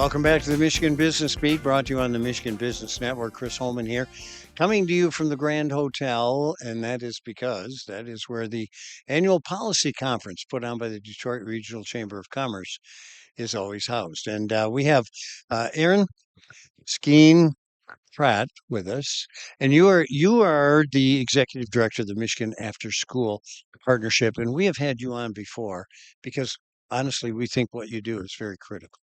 Welcome back to the Michigan Business Beat, brought to you on the Michigan Business Network. Chris Holman here, coming to you from the Grand Hotel, and that is because that is where the annual policy conference put on by the Detroit Regional Chamber of Commerce is always housed. And we have Erin Skene-Pratt with us, and you are the executive director of the Michigan Afterschool Partnership, and we have had you on before because honestly, we think what you do is very critical.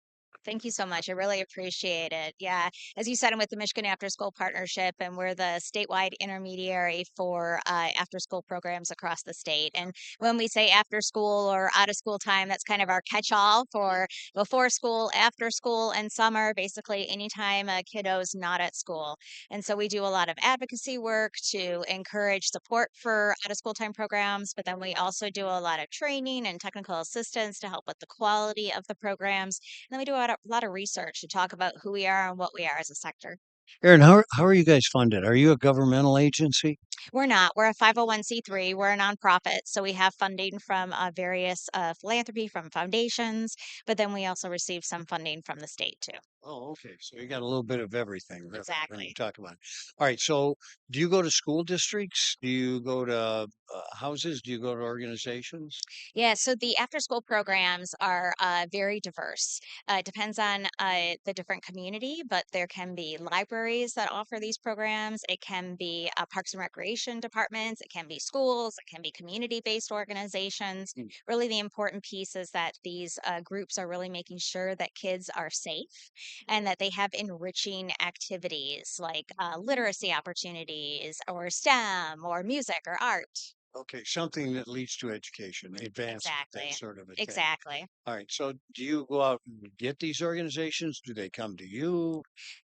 Thank you so much. I really appreciate it. Yeah, as you said, I'm with the Michigan Afterschool Partnership, and we're the statewide intermediary for after-school programs across the state. And when we say after school or out of school time, that's kind of our catch-all for before school, after school, and summer, basically anytime a kiddo's not at school. And so we do a lot of advocacy work to encourage support for out-of-school time programs, but then we also do a lot of training and technical assistance to help with the quality of the programs. And then we do a lot of research to talk about who we are and what we are as a sector. Aaron, how are you guys funded? Are you a governmental agency? We're not. We're a 501(c)(3). We're a nonprofit. So we have funding from various philanthropy from foundations, but then we also receive some funding from the state too. Oh, okay. So you got a little bit of everything that we're going to Exactly. talk about. All right. So do you go to school districts? Do you go to houses? Do you go to organizations? Yeah, so the after school programs are very diverse. It depends on the different community, but there can be libraries that offer these programs. It can be parks and recreation departments. It can be schools. It can be community based organizations. Mm. Really, the important piece is that these groups are really making sure that kids are safe and that they have enriching activities like literacy opportunities or STEM or music or art. Okay. Something that leads to education, advancement, that Exactly. sort of a thing. Exactly. All right. So do you go out and get these organizations? Do they come to you?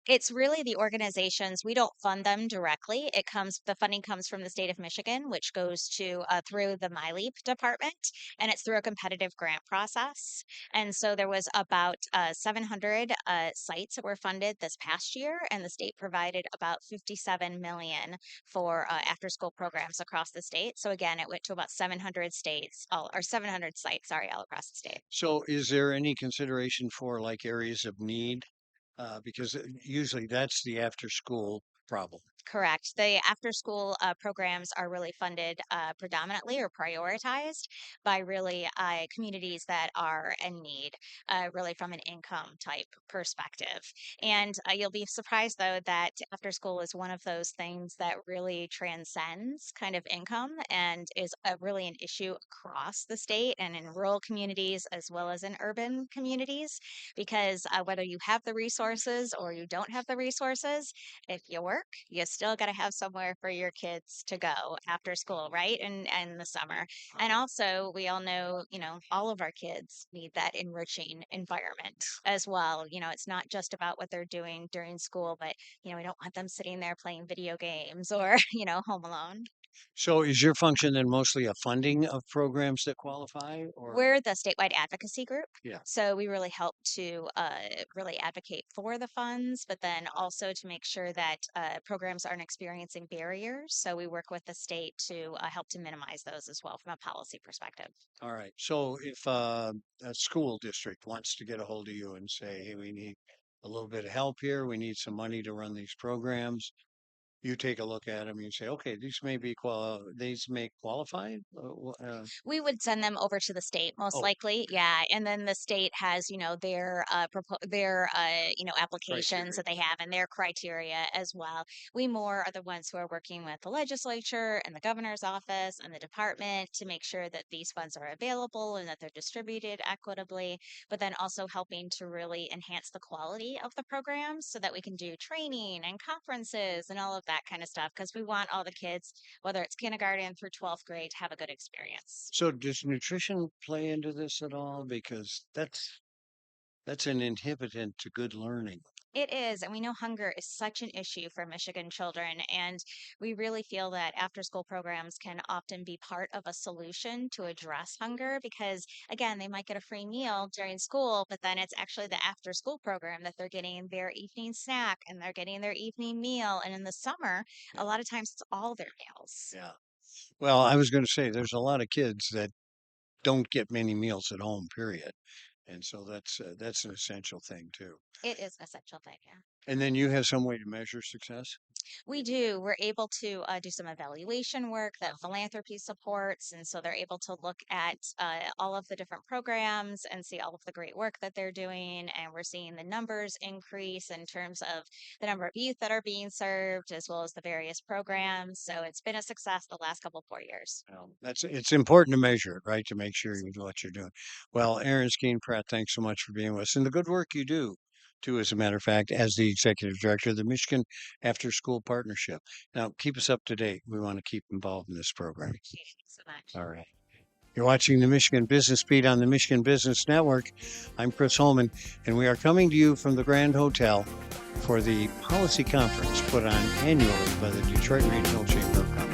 It's really the organizations. We don't fund them directly. The funding comes from the state of Michigan, which goes to through the MyLeap department, and it's through a competitive grant process. And so there was about 700 sites that were funded this past year, and the state provided about 57 million for after school programs across the state. So again, it went to about 700 states, all or 700 sites, sorry, all across the state. So is there any consideration for like areas of need? Because usually that's the after school problem. Correct. The after school programs are really funded predominantly or prioritized by really communities that are in need, really from an income type perspective. And you'll be surprised, though, that after school is one of those things that really transcends kind of income and is really an issue across the state and in rural communities as well as in urban communities. Because whether you have the resources or you don't have the resources, if you work, you still got to have somewhere for your kids to go after school, right? And in the summer. And also, we all know, all of our kids need that enriching environment as well. It's not just about what they're doing during school, but, we don't want them sitting there playing video games or, home alone. So is your function then mostly a funding of programs that qualify or? We're the statewide advocacy group. Yeah. So we really help to really advocate for the funds, but then also to make sure that programs aren't experiencing barriers. So we work with the state to help to minimize those as well from a policy perspective. All right. So if a school district wants to get a hold of you and say, hey, we need a little bit of help here, we need some money to run these programs, you take a look at them and you say, okay, these may qualify. We would send them over to the state most Oh, likely. Yeah, and then the state has, their applications criteria. that they have and their criteria as well. We more are the ones who are working with the legislature and the governor's office and the department to make sure that these funds are available and that they're distributed equitably, but then also helping to really enhance the quality of the programs so that we can do training and conferences and all of that kind of stuff because we want all the kids, whether it's kindergarten through 12th grade, to have a good experience. So does nutrition play into this at all? Because that's an inhibitant to good learning. It is, and we know hunger is such an issue for Michigan children, and we really feel that after school programs can often be part of a solution to address hunger because, again, they might get a free meal during school, but then it's actually the after school program that they're getting their evening snack and they're getting their evening meal. And in the summer, Yeah. a lot of times it's all their meals. Yeah. Well, I was going to say there's a lot of kids that don't get many meals at home, period. And so that's an essential thing too. It is an essential thing, yeah. And then you have some way to measure success? We do. We're able to do some evaluation work that philanthropy supports. And so they're able to look at all of the different programs and see all of the great work that they're doing. And we're seeing the numbers increase in terms of the number of youth that are being served, as well as the various programs. So it's been a success the last couple 4 years. It's important to measure it, right? To make sure you do what you're doing. Well, Erin Skene-Pratt, thanks so much for being with us and the good work you do too, as a matter of fact, as the executive director of the Michigan After-School Partnership. Now, keep us up to date. We want to keep involved in this program. Thank you so much. All right. You're watching the Michigan Business Beat on the Michigan Business Network. I'm Chris Holman, and we are coming to you from the Grand Hotel for the policy conference put on annually by the Detroit Regional Chamber of Commerce.